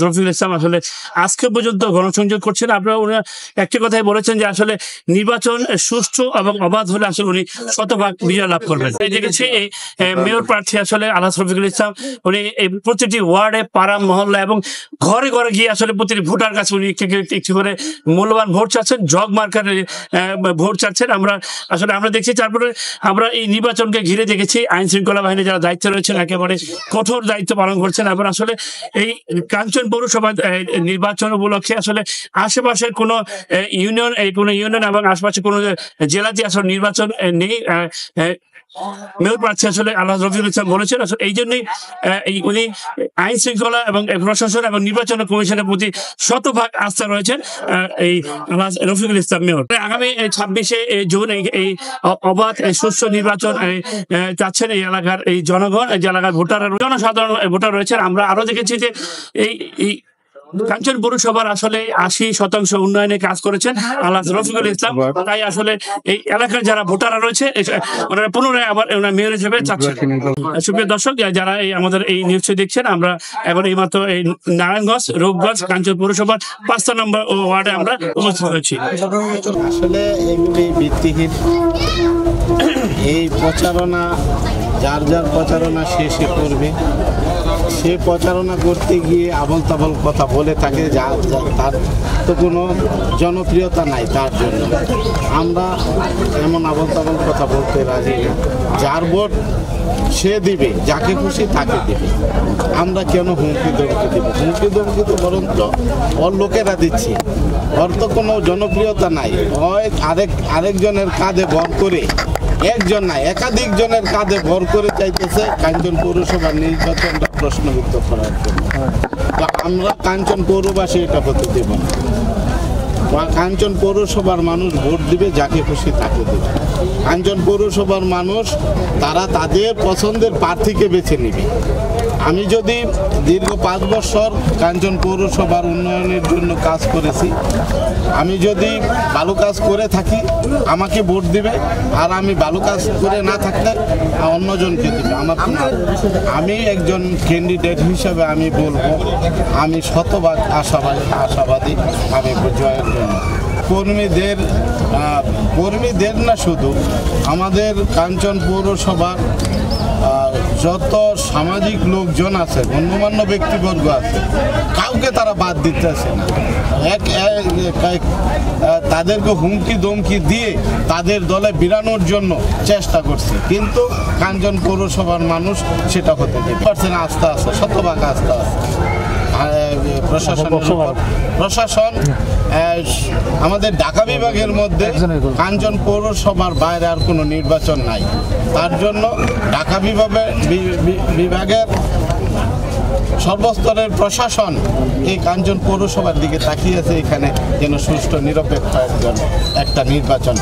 রফিকুল ইসলাম আসলে আজকে পর্যন্ত গণসংযোগ করছেন। আপনারা উনি একটি কথাই বলেছেন যে আসলে নির্বাচন সুষ্ঠু এবং অবাধ হলে আসলে উনি শতভাগ বিজয় লাভ করবেন। এই দেখেছি এই মেয়র প্রার্থী আসলে আলহাজ রফিকুল ইসলাম উনি এই প্রতিটি ওয়ার্ডে পাড়া মহল্লা এবং ঘরে ঘরে গিয়ে আসলে প্রতিটি ভোটার কাছে উনি একটি করে মূল্যবান ভোট চাচ্ছেন, জগ মার্কার ভোট চাচ্ছেন। আমরা দেখছি। তারপরে আমরা এই নির্বাচনকে ঘিরে দেখেছি আইন শৃঙ্খলা বাহিনী যারা দায়িত্বে রয়েছেন একেবারে কঠোর দায়িত্ব পালন করছেন। এবং আসলে এই কাঞ্চন পৌরসভা নির্বাচন উপলক্ষে আসলে আশেপাশের কোনো ইউনিয়ন এবং আশেপাশে কোনো জেলাতে আসলে নির্বাচন নেই। মেয়র প্রার্থী আসলে আলহাজ রফিকুল ইসলাম বলেছেন আসলে এই জন্যই উনি আইন শৃঙ্খলা এবং প্রশাসন এবং নির্বাচন কমিশনের প্রতি শতভাগ আস্থা রয়েছেন এই আলহাজ রফিকুল ইসলাম মেয়র। আগামী 26শে জুন এই অবাধ সুষ্ঠু নির্বাচন চাচ্ছেন এই এলাকার এই জনগণ, যে এলাকার জনসাধারণ ভোটার রয়েছেন। আমরা আরো দেখেছি যে এই কাঞ্চন পৌরসভার আসলে 80% উন্নয়নে কাজ করেছেন আলহাজ রফিকুল ইসলাম। তাই আসলে এই এলাকার যারা ভোটাররা রয়েছে ওনারা পুনরায় আবার মেয়র হিসেবে চাচ্ছেন। সুপ্রিয় দর্শক, যারা আমাদের এই নিউজটি দেখছেন, আমরা এখন এই মাত্র এই নারায়ণগঞ্জ রূপগঞ্জ কাঞ্চন পৌরসভার 5 নম্বর ওয়ার্ডে আমরা উপস্থিত হয়েছি। আসলে এগুলি ভিত্তিহীন এই প্রচারণা, যার প্রচারণা সে করবে। সে প্রচারণা করতে গিয়ে আবল তাবল কথা বলে থাকে, তার তো কোনো জনপ্রিয়তা নাই। তার জন্য আমরা এমন আবল তাবল কথা বলতে রাজি না। যার ভোট সে দিবে, যাকে খুশি তাকে দিবে। আমরা কেন হুমকি ধমকি দেব? হুমকি ধমকি তো বরঞ্চ ওর লোকেরা দিচ্ছি। ওর তো কোনো জনপ্রিয়তা নাই। হয় আরেকজনের কাঁধে ভর করে, একজন নাই একাধিক জনের কাঁধে ভর করে চাইতেছে কাঞ্চন পৌরসভার নির্বাচনটা প্রশ্নবিদ্ধ করার জন্য। তো আমরা কাঞ্চন পৌরবাসী এটা হতে দেব না। কাঞ্চন পৌরসভার মানুষ ভোট দিবে, যাকে খুশি তাকে দেবে। কাঞ্চন পৌরসভার মানুষ তারা তাদের পছন্দের প্রার্থীকে বেছে নেবে। আমি যদি দীর্ঘ 5 বছর কাঞ্চন পৌরসভার উন্নয়নের জন্য কাজ করেছি, আমি যদি ভালো কাজ করে থাকি আমাকে ভোট দিবে, আর আমি ভালো কাজ করে না থাকলে অন্যজনকে দিবে। আমি একজন ক্যান্ডিডেট হিসাবে আমি বলবো আমি শতভাগ আশাবাদী আমি জয়ের জন্য। কর্মীদের না, শুধু আমাদের কাঞ্চন পৌরসভার যত সামাজিক লোকজন আছে, গণ্যমান্য ব্যক্তিবর্গ আছে, কাউকে তারা বাদ দিতেছে না। তাদেরকে হুমকি ধমকি দিয়ে তাদের দলে বিরানোর জন্য চেষ্টা করছে, কিন্তু কাঞ্চন পৌরসভার মানুষ সেটা হতে দিতে পারছে না। আস্থা আছে, শতভাগ আস্থা আছে প্রশাসন। আমাদের ঢাকা বিভাগের মধ্যে কাঞ্চন পৌরসভার বাইরে আর কোনো নির্বাচন নাই। তার জন্য ঢাকা বিভাগের সর্বস্তরের প্রশাসন এই কাঞ্চন পৌরসভার দিকে তাকিয়েছে, এখানে যেন সুষ্ঠু নিরপেক্ষ একটা নির্বাচন।